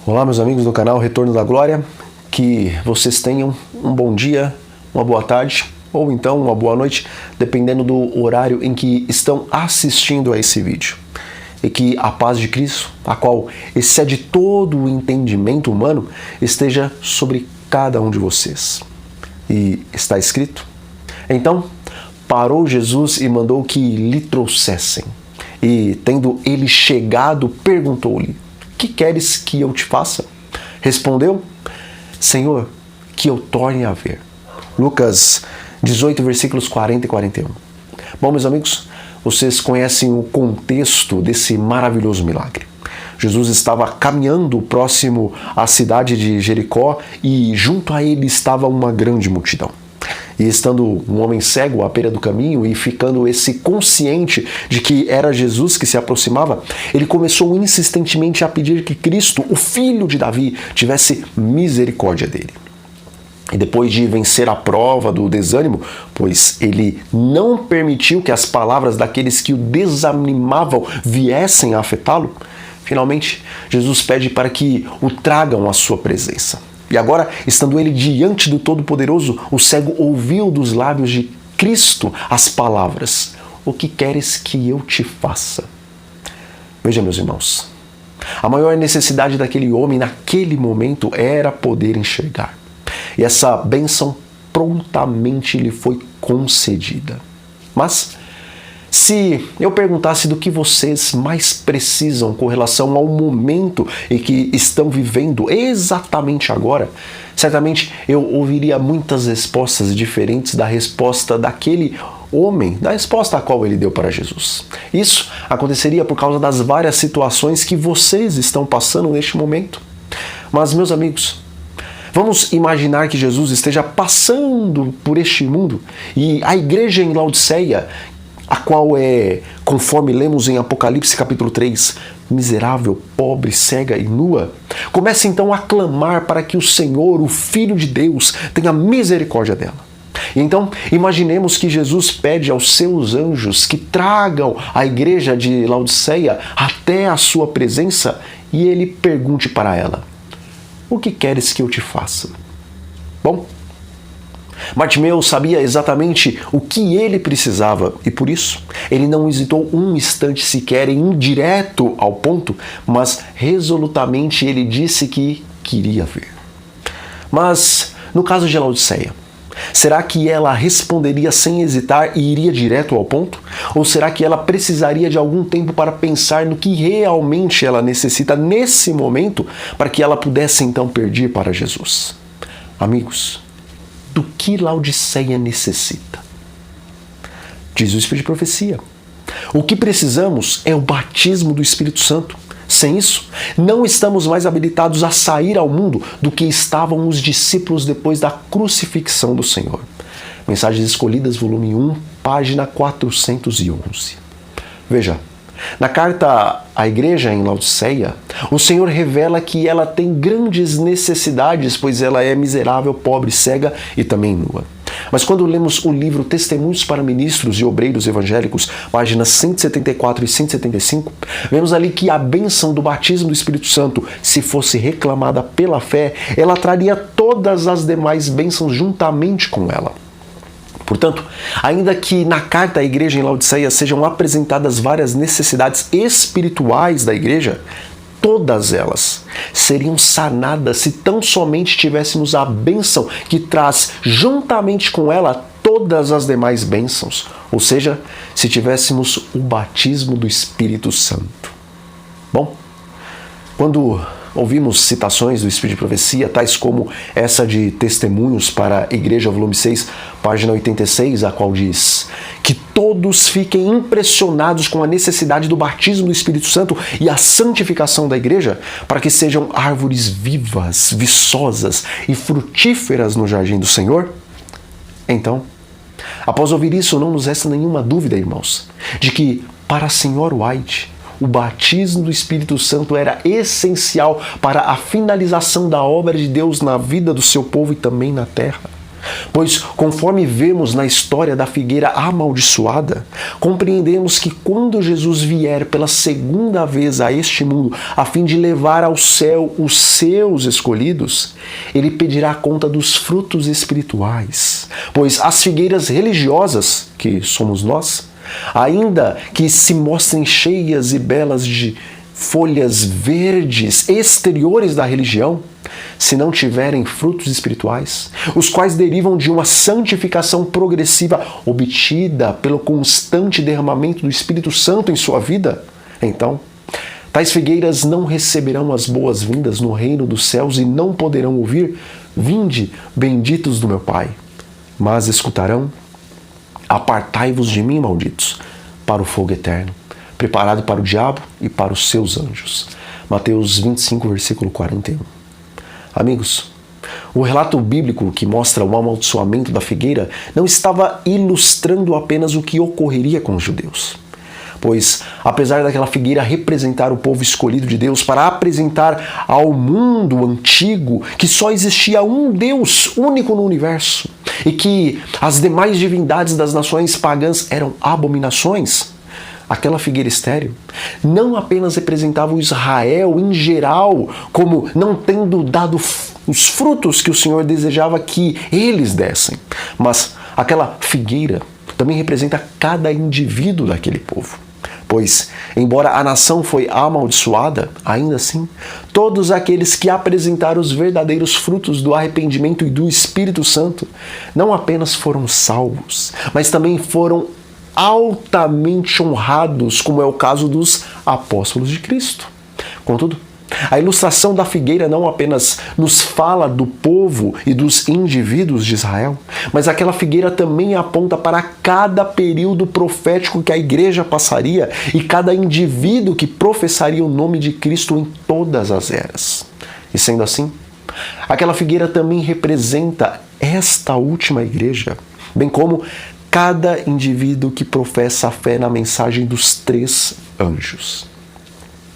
Olá, meus amigos do canal Retorno da Glória, que vocês tenham um bom dia, uma boa tarde ou então uma boa noite, dependendo do horário em que estão assistindo a esse vídeo. E que a paz de Cristo, a qual excede todo o entendimento humano, esteja sobre cada um de vocês. E está escrito: então parou Jesus e mandou que lhe trouxessem. E tendo ele chegado, perguntou-lhe: que queres que eu te faça? Respondeu: Senhor, que eu torne a ver. Lucas 18, versículos 40 e 41. Bom, meus amigos, vocês conhecem o contexto desse maravilhoso milagre. Jesus estava caminhando próximo à cidade de Jericó e junto a ele estava uma grande multidão. E estando um homem cego à beira do caminho e ficando esse consciente de que era Jesus que se aproximava, ele começou insistentemente a pedir que Cristo, o filho de Davi, tivesse misericórdia dele. E depois de vencer a prova do desânimo, pois ele não permitiu que as palavras daqueles que o desanimavam viessem a afetá-lo, finalmente Jesus pede para que o tragam à sua presença. E agora, estando ele diante do Todo-Poderoso, o cego ouviu dos lábios de Cristo as palavras: o que queres que eu te faça? Veja, meus irmãos, a maior necessidade daquele homem naquele momento era poder enxergar. E essa bênção prontamente lhe foi concedida. Mas, se eu perguntasse do que vocês mais precisam com relação ao momento em que estão vivendo exatamente agora, certamente eu ouviria muitas respostas diferentes da resposta daquele homem, da resposta a qual ele deu para Jesus. Isso aconteceria por causa das várias situações que vocês estão passando neste momento. Mas, meus amigos, vamos imaginar que Jesus esteja passando por este mundo e a igreja em Laodiceia, a qual é, conforme lemos em Apocalipse capítulo 3, miserável, pobre, cega e nua, começa então a clamar para que o Senhor, o Filho de Deus, tenha misericórdia dela. E então, imaginemos que Jesus pede aos seus anjos que tragam a igreja de Laodiceia até a sua presença e ele pergunte para ela: o que queres que eu te faça? Bom, Bartimeu sabia exatamente o que ele precisava e por isso ele não hesitou um instante sequer em ir direto ao ponto, mas resolutamente ele disse que queria ver. Mas no caso de Laodiceia, será que ela responderia sem hesitar e iria direto ao ponto? Ou será que ela precisaria de algum tempo para pensar no que realmente ela necessita nesse momento para que ela pudesse então pedir para Jesus? Amigos, do que Laodiceia necessita? Diz o Espírito de Profecia: o que precisamos é o batismo do Espírito Santo. Sem isso, não estamos mais habilitados a sair ao mundo do que estavam os discípulos depois da crucifixão do Senhor. Mensagens Escolhidas, volume 1, página 411. Veja, na carta à igreja em Laodiceia, o Senhor revela que ela tem grandes necessidades, pois ela é miserável, pobre, cega e também nua. Mas quando lemos o livro Testemunhos para Ministros e Obreiros Evangélicos, páginas 174 e 175, vemos ali que a bênção do batismo do Espírito Santo, se fosse reclamada pela fé, ela traria todas as demais bênçãos juntamente com ela. Portanto, ainda que na carta à igreja em Laodiceia sejam apresentadas várias necessidades espirituais da igreja, todas elas seriam sanadas se tão somente tivéssemos a bênção que traz juntamente com ela todas as demais bênçãos, ou seja, se tivéssemos o batismo do Espírito Santo. Bom, quando ouvimos citações do Espírito de Profecia, tais como essa de Testemunhos para a Igreja, volume 6, página 86, a qual diz que todos fiquem impressionados com a necessidade do batismo do Espírito Santo e a santificação da igreja, para que sejam árvores vivas, viçosas e frutíferas no jardim do Senhor. Então, após ouvir isso, não nos resta nenhuma dúvida, irmãos, de que para a Senhora White, o batismo do Espírito Santo era essencial para a finalização da obra de Deus na vida do seu povo e também na terra. Pois, conforme vemos na história da figueira amaldiçoada, compreendemos que quando Jesus vier pela segunda vez a este mundo, a fim de levar ao céu os seus escolhidos, ele pedirá conta dos frutos espirituais. Pois as figueiras religiosas, que somos nós, ainda que se mostrem cheias e belas de folhas verdes exteriores da religião, se não tiverem frutos espirituais, os quais derivam de uma santificação progressiva obtida pelo constante derramamento do Espírito Santo em sua vida, então, tais figueiras não receberão as boas-vindas no reino dos céus e não poderão ouvir: "Vinde, benditos do meu Pai", mas escutarão: "Apartai-vos de mim, malditos, para o fogo eterno, preparado para o diabo e para os seus anjos." Mateus 25, versículo 41. Amigos, o relato bíblico que mostra o amaldiçoamento da figueira não estava ilustrando apenas o que ocorreria com os judeus. Pois, apesar daquela figueira representar o povo escolhido de Deus para apresentar ao mundo antigo que só existia um Deus único no universo e que as demais divindades das nações pagãs eram abominações, aquela figueira estéril não apenas representava o Israel em geral, como não tendo dado os frutos que o Senhor desejava que eles dessem, mas aquela figueira também representa cada indivíduo daquele povo. Pois, embora a nação foi amaldiçoada, ainda assim, todos aqueles que apresentaram os verdadeiros frutos do arrependimento e do Espírito Santo não apenas foram salvos, mas também foram altamente honrados, como é o caso dos apóstolos de Cristo. Contudo, a ilustração da figueira não apenas nos fala do povo e dos indivíduos de Israel, mas aquela figueira também aponta para cada período profético que a igreja passaria e cada indivíduo que professaria o nome de Cristo em todas as eras. E sendo assim, aquela figueira também representa esta última igreja, bem como cada indivíduo que professa a fé na mensagem dos 3 anjos.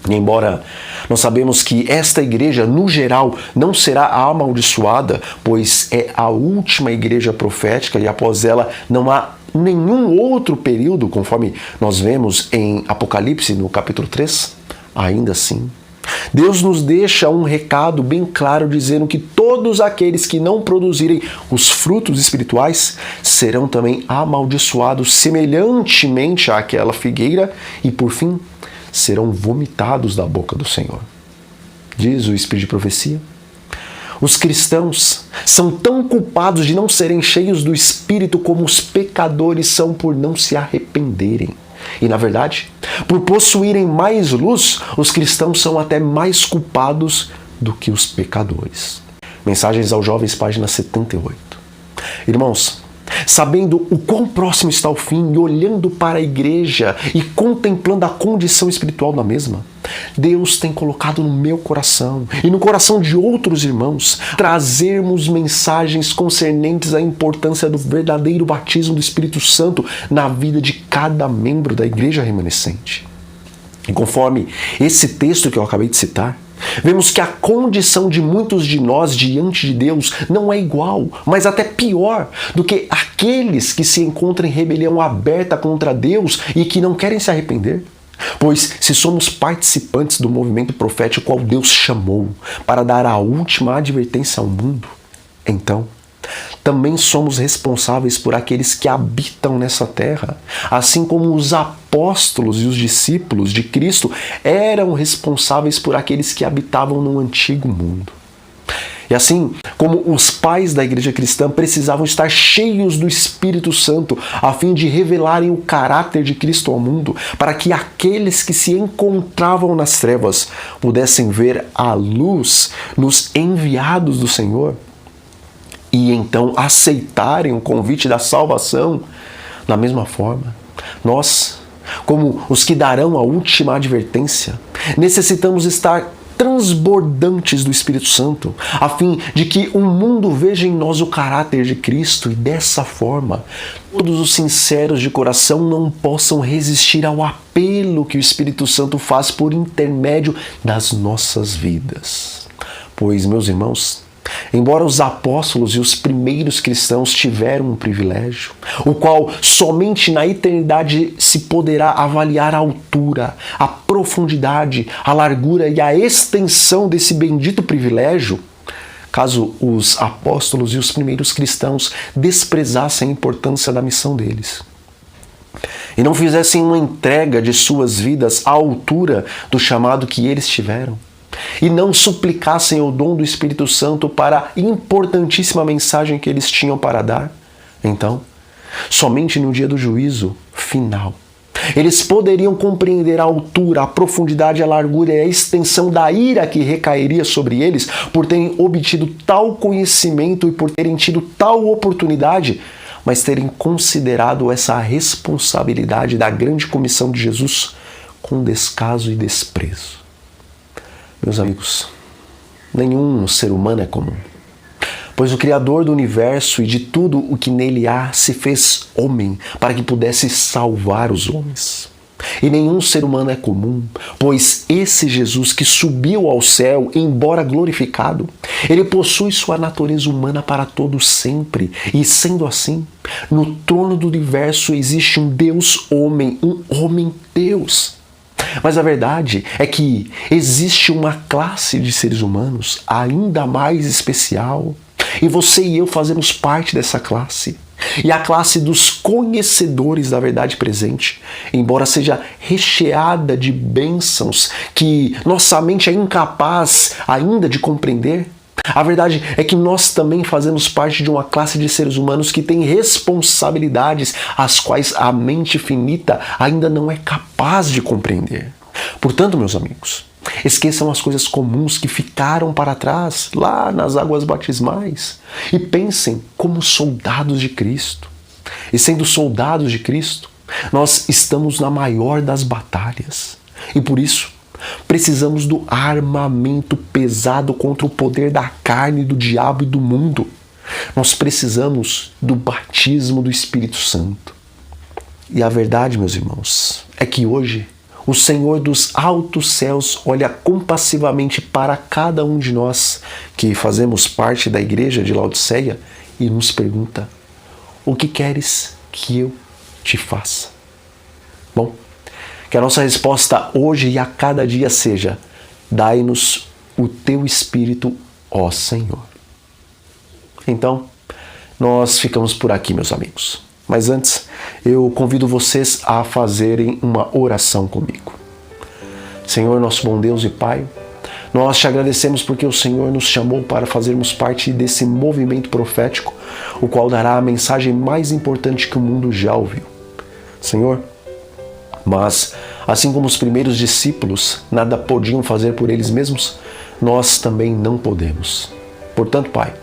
E embora nós sabemos que esta igreja, no geral, não será amaldiçoada, pois é a última igreja profética e após ela não há nenhum outro período, conforme nós vemos em Apocalipse, no capítulo 3, ainda assim, Deus nos deixa um recado bem claro dizendo que todos aqueles que não produzirem os frutos espirituais serão também amaldiçoados semelhantemente àquela figueira e, por fim, serão vomitados da boca do Senhor. Diz o Espírito de Profecia: os cristãos são tão culpados de não serem cheios do Espírito como os pecadores são por não se arrependerem. E, na verdade, por possuírem mais luz, os cristãos são até mais culpados do que os pecadores. Mensagens aos Jovens, página 78. Irmãos, sabendo o quão próximo está o fim e olhando para a igreja e contemplando a condição espiritual da mesma, Deus tem colocado no meu coração e no coração de outros irmãos trazermos mensagens concernentes à importância do verdadeiro batismo do Espírito Santo na vida de cada membro da igreja remanescente. E conforme esse texto que eu acabei de citar, vemos que a condição de muitos de nós diante de Deus não é igual, mas até pior do que aqueles que se encontram em rebelião aberta contra Deus e que não querem se arrepender. Pois se somos participantes do movimento profético ao Deus chamou para dar a última advertência ao mundo, então também somos responsáveis por aqueles que habitam nessa terra, assim como os apóstolos e os discípulos de Cristo eram responsáveis por aqueles que habitavam no antigo mundo. E assim como os pais da igreja cristã precisavam estar cheios do Espírito Santo a fim de revelarem o caráter de Cristo ao mundo, para que aqueles que se encontravam nas trevas pudessem ver a luz nos enviados do Senhor e então aceitarem o convite da salvação, da mesma forma, nós, como os que darão a última advertência, necessitamos estar transbordantes do Espírito Santo, a fim de que o mundo veja em nós o caráter de Cristo e dessa forma, todos os sinceros de coração não possam resistir ao apelo que o Espírito Santo faz por intermédio das nossas vidas. Pois, meus irmãos, Embora os apóstolos e os primeiros cristãos tiveram um privilégio, o qual somente na eternidade se poderá avaliar a altura, a profundidade, a largura e a extensão desse bendito privilégio, caso os apóstolos e os primeiros cristãos desprezassem a importância da missão deles e não fizessem uma entrega de suas vidas à altura do chamado que eles tiveram, e não suplicassem o dom do Espírito Santo para a importantíssima mensagem que eles tinham para dar, então, somente no dia do juízo final, eles poderiam compreender a altura, a profundidade, a largura e a extensão da ira que recairia sobre eles por terem obtido tal conhecimento e por terem tido tal oportunidade, mas terem considerado essa responsabilidade da grande comissão de Jesus com descaso e desprezo. Meus amigos, nenhum ser humano é comum, pois o Criador do universo e de tudo o que nele há se fez homem para que pudesse salvar os homens. E nenhum ser humano é comum, pois esse Jesus que subiu ao céu, embora glorificado, ele possui sua natureza humana para todo sempre. E sendo assim, no trono do universo existe um Deus homem, um homem Deus. Mas a verdade é que existe uma classe de seres humanos ainda mais especial, e você e eu fazemos parte dessa classe. E a classe dos conhecedores da verdade presente, embora seja recheada de bênçãos que nossa mente é incapaz ainda de compreender, a verdade é que nós também fazemos parte de uma classe de seres humanos que tem responsabilidades as quais a mente finita ainda não é capaz de compreender. Portanto, meus amigos, esqueçam as coisas comuns que ficaram para trás, lá nas águas batismais, e pensem como soldados de Cristo. E sendo soldados de Cristo, nós estamos na maior das batalhas. E por isso, precisamos do armamento pesado contra o poder da carne, do diabo e do mundo. Nós precisamos do batismo do Espírito Santo. E a verdade, meus irmãos, é que hoje o Senhor dos altos céus olha compassivamente para cada um de nós que fazemos parte da igreja de Laodiceia e nos pergunta: o que queres que eu te faça? Bom, que a nossa resposta hoje e a cada dia seja: dai-nos o teu Espírito, ó Senhor. Então, nós ficamos por aqui, meus amigos. Mas antes, eu convido vocês a fazerem uma oração comigo. Senhor, nosso bom Deus e Pai, nós te agradecemos porque o Senhor nos chamou para fazermos parte desse movimento profético, o qual dará a mensagem mais importante que o mundo já ouviu. Senhor, mas assim como os primeiros discípulos nada podiam fazer por eles mesmos, nós também não podemos. Portanto, Pai,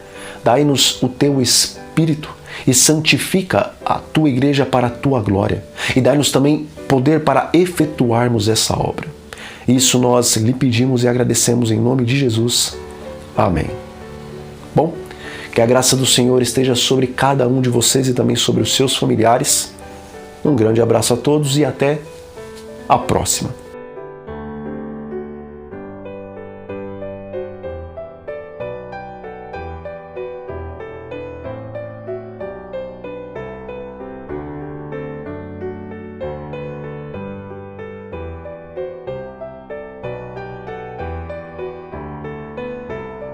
dai-nos o teu Espírito e santifica a tua igreja para a tua glória, e dai-nos também poder para efetuarmos essa obra. Isso nós lhe pedimos e agradecemos em nome de Jesus. Amém. Bom, que a graça do Senhor esteja sobre cada um de vocês e também sobre os seus familiares. Um grande abraço a todos e até a próxima.